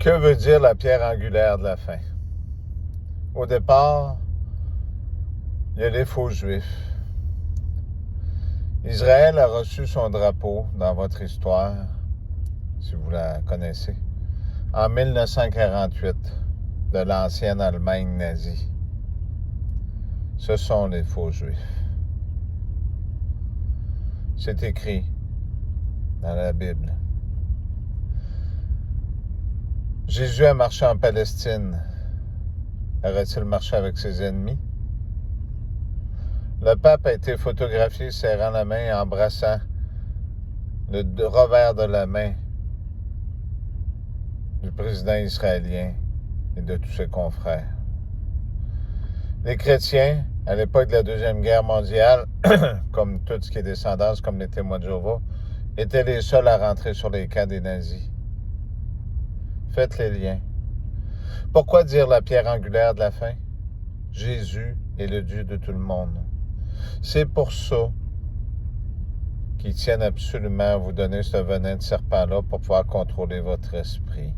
Que veut dire la pierre angulaire de la fin? Au départ, il y a les faux juifs. Israël a reçu son drapeau dans votre histoire, si vous la connaissez, en 1948, de l'ancienne Allemagne nazie. Ce sont les faux juifs. C'est écrit dans la Bible. Jésus a marché en Palestine. Aurait-il marché avec ses ennemis? Le pape a été photographié serrant la main et embrassant le revers de la main du président israélien et de tous ses confrères. Les chrétiens, à l'époque de la Deuxième Guerre mondiale, comme tout ce qui est descendance, comme les témoins de Jéhovah, étaient les seuls à rentrer sur les camps des nazis. Faites les liens. Pourquoi dire la pierre angulaire de la fin? Jésus est le Dieu de tout le monde. C'est pour ça qu'ils tiennent absolument à vous donner ce venin de serpent-là pour pouvoir contrôler votre esprit,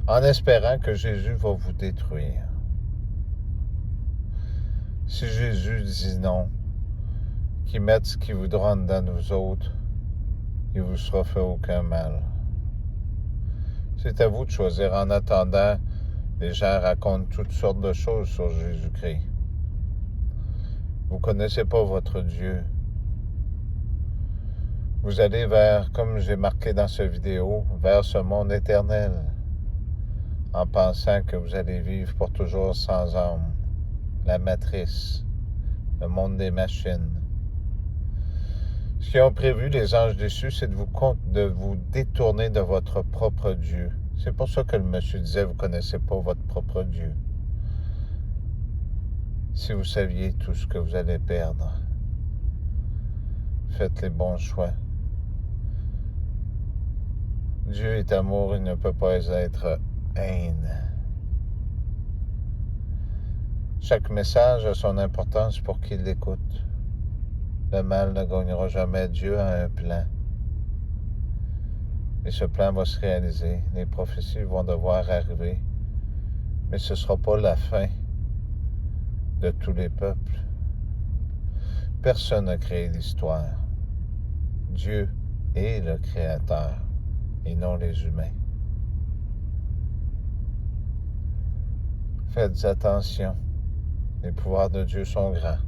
en espérant que Jésus va vous détruire. Si Jésus dit non, qu'il mette ce qu'il voudra dedans de vous autres, il ne vous sera fait aucun mal. C'est à vous de choisir. En attendant, les gens racontent toutes sortes de choses sur Jésus-Christ. Vous ne connaissez pas votre Dieu. Vous allez vers, comme j'ai marqué dans cette vidéo, vers ce monde éternel, en pensant que vous allez vivre pour toujours sans âme, la matrice, le monde des machines. Ce qu'ils ont prévu, les anges déçus, c'est de vous détourner de votre propre Dieu. C'est pour ça que le monsieur disait, vous ne connaissez pas votre propre Dieu. Si vous saviez tout ce que vous allez perdre, faites les bons choix. Dieu est amour, il ne peut pas être haine. Chaque message a son importance pour qui l'écoute. Le mal ne gagnera jamais. Dieu a un plan. Et ce plan va se réaliser. Les prophéties vont devoir arriver. Mais ce ne sera pas la fin de tous les peuples. Personne n'a créé l'histoire. Dieu est le créateur et non les humains. Faites attention. Les pouvoirs de Dieu sont grands.